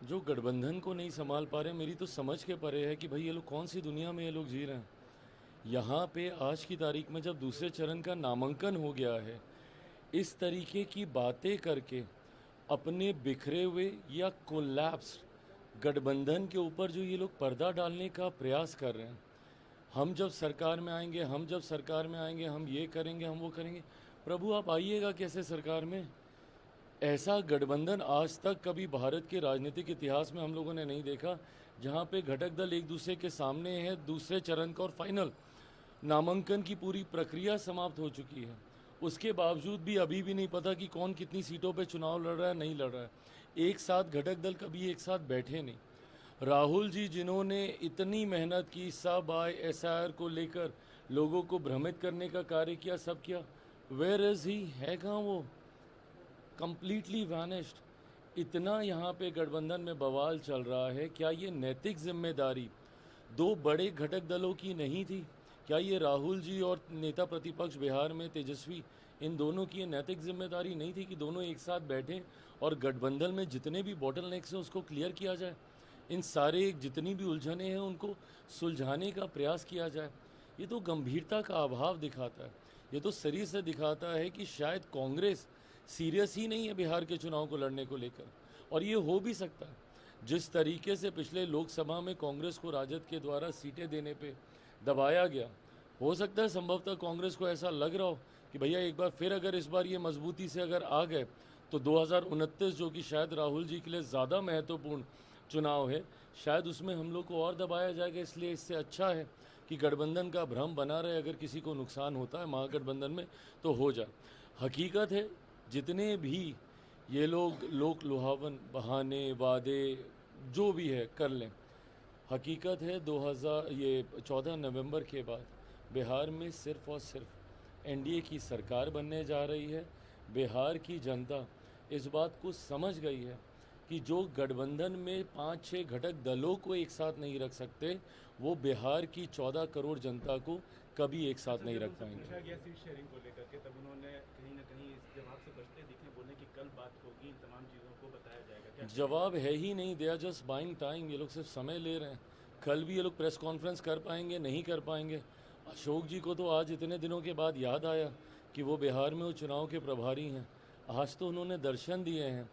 जो गठबंधन को नहीं संभाल पा रहे, मेरी तो समझ के परे है कि भाई ये लोग कौन सी दुनिया में ये लोग जी रहे हैं। यहाँ पे आज की तारीख में जब दूसरे चरण का नामांकन हो गया है, इस तरीके की बातें करके अपने बिखरे हुए या कोलैप्स गठबंधन के ऊपर जो ये लोग पर्दा डालने का प्रयास कर रहे हैं, हम जब सरकार में आएंगे, हम जब सरकार में आएंगे, हम ये करेंगे, हम वो करेंगे। प्रभु आप आइएगा कैसे सरकार में? ऐसा गठबंधन आज तक कभी भारत के राजनीतिक इतिहास में हम लोगों ने नहीं देखा, जहां पे घटक दल एक दूसरे के सामने है। दूसरे चरण का और फाइनल नामांकन की पूरी प्रक्रिया समाप्त हो चुकी है, उसके बावजूद भी अभी भी नहीं पता कि कौन कितनी सीटों पे चुनाव लड़ रहा है, नहीं लड़ रहा है। एक साथ घटक दल कभी एक साथ बैठे नहीं। राहुल जी जिन्होंने इतनी मेहनत की, सब आए एसआईआर को लेकर लोगों को भ्रमित करने का कार्य किया, सब किया, वेयर इज ही, है कहाँ वो? Completely vanished. इतना यहाँ पे गठबंधन में बवाल चल रहा है, क्या ये नैतिक जिम्मेदारी दो बड़े घटक दलों की नहीं थी? क्या ये राहुल जी और नेता प्रतिपक्ष बिहार में तेजस्वी, इन दोनों की ये नैतिक जिम्मेदारी नहीं थी कि दोनों एक साथ बैठें और गठबंधन में जितने भी बॉटल नेक्स हैं उसको क्लियर किया जाए, इन सारे जितनी भी उलझने हैं उनको सुलझाने का प्रयास किया जाए? ये तो गंभीरता का अभाव दिखाता है। ये तो शरीर से दिखाता है कि शायद कांग्रेस सीरियस ही नहीं है बिहार के चुनाव को लड़ने को लेकर। और ये हो भी सकता है, जिस तरीके से पिछले लोकसभा में कांग्रेस को राजद के द्वारा सीटें देने पे दबाया गया, हो सकता है संभवतः कांग्रेस को ऐसा लग रहा हो कि भैया एक बार फिर अगर इस बार ये मजबूती से अगर आ गए तो 2029 जो कि शायद राहुल जी के लिए ज़्यादा महत्वपूर्ण चुनाव है, शायद उसमें हम लोग को और दबाया जाएगा। इसलिए इससे अच्छा है कि गठबंधन का भ्रम बना रहे, अगर किसी को नुकसान होता है महागठबंधन में तो हो जाए। हकीकत है, जितने भी ये लोग लोक लुभावन बहाने वादे जो भी है कर लें, हकीकत है 14 नवंबर के बाद बिहार में सिर्फ और सिर्फ एनडीए की सरकार बनने जा रही है। बिहार की जनता इस बात को समझ गई है कि जो गठबंधन में 5-6 घटक दलों को एक साथ नहीं रख सकते, वो बिहार की 14 करोड़ जनता को कभी एक साथ नहीं रख पाएंगे। पूछा गया सीट शेयरिंग को लेकर के, तब उन्होंने कहीं ना कहीं इस जवाब से बचते दिखे, बोले कि कल बात होगी, इन तमाम चीज़ों को बताया जाएगा। क्या जवाब है ही नहीं, they are just buying time. ये लोग सिर्फ समय ले रहे हैं। कल भी ये लोग प्रेस कॉन्फ्रेंस कर पाएंगे, नहीं कर पाएंगे। अशोक जी को तो आज इतने दिनों के बाद याद आया कि वो बिहार में वो चुनाव के प्रभारी हैं। आज तो उन्होंने दर्शन दिए हैं।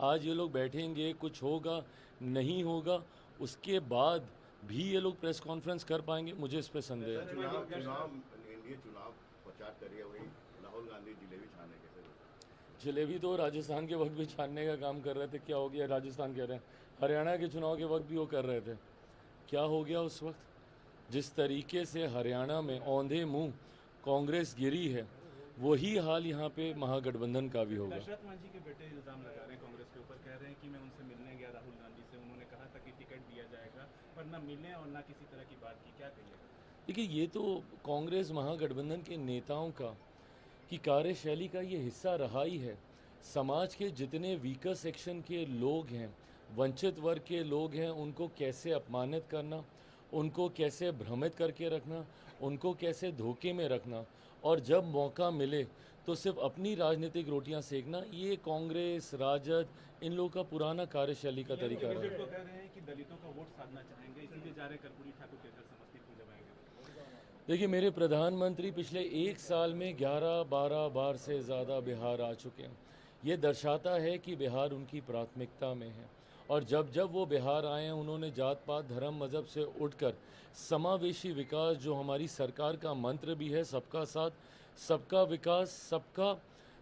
आज ये लोग बैठेंगे, कुछ होगा नहीं होगा, उसके बाद भी ये लोग प्रेस कॉन्फ्रेंस कर पाएंगे, मुझे इस पर संदेह है। चुनाव चुनाव एनडीए चुनाव प्रचार करिए, वही राहुल गांधी जिलेबी छाने कैसे? जलेबी तो राजस्थान के वक्त भी छानने का काम कर रहे थे। क्या हो गया? राजस्थान कह रहे हैं, हरियाणा के चुनाव के वक्त भी वो कर रहे थे। क्या हो गया उस वक्त? जिस तरीके से हरियाणा में औंधे मुंह कांग्रेस गिरी है, वही हाल यहाँ पे महागठबंधन का भी होगा। दशरथ मांझी के बेटे इल्जाम लगा रहे हैं कांग्रेस के ऊपर, कह रहे हैं कि मैं उनसे मिलने गया राहुल गांधी से, उन्होंने कहा था कि टिकट दिया जाएगा, पर ना मिले और ना किसी तरह की बात की। क्या कहिएगा? देखिए, ये तो कांग्रेस महागठबंधन के नेताओं का की कार्यशैली का ये हिस्सा रहा ही है। समाज के जितने वीकर सेक्शन के लोग हैं, वंचित वर्ग के लोग हैं, उनको कैसे अपमानित करना, उनको कैसे भ्रमित करके रखना, उनको कैसे धोखे में रखना, और जब मौका मिले तो सिर्फ अपनी राजनीतिक रोटियां सेकना, ये कांग्रेस राजद इन लोगों का पुराना कार्यशैली का तरीका रहा है। तो कह रहे हैं कि दलितों का वोट साधना चाहेंगे, इसीलिए जा रहे कर्पूरी ठाकुर के घर समस्तीपुर जब आएंगे। देखिए, मेरे प्रधानमंत्री पिछले एक साल में 11-12 बार से ज़्यादा बिहार आ चुके हैं। ये दर्शाता है कि बिहार उनकी प्राथमिकता में है। और जब जब वो बिहार आए हैं, उन्होंने जात पात धर्म मज़हब से उठकर समावेशी विकास, जो हमारी सरकार का मंत्र भी है, सबका साथ, सबका विकास, सबका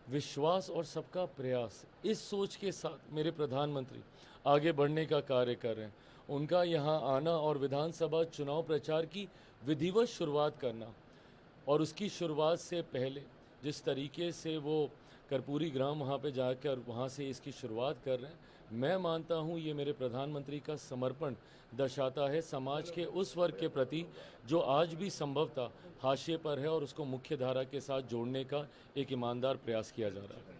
विश्वास और सबका प्रयास, इस सोच के साथ मेरे प्रधानमंत्री आगे बढ़ने का कार्य कर रहे हैं। उनका यहाँ आना और विधानसभा चुनाव प्रचार की विधिवत शुरुआत करना, और उसकी शुरुआत से पहले जिस तरीके से वो कर्पूरी ग्राम वहाँ पे जाकर वहाँ से इसकी शुरुआत कर रहे हैं, मैं मानता हूँ ये मेरे प्रधानमंत्री का समर्पण दर्शाता है समाज के उस वर्ग के प्रति जो आज भी संभवतः हाशिए पर है, और उसको मुख्य धारा के साथ जोड़ने का एक ईमानदार प्रयास किया जा रहा है।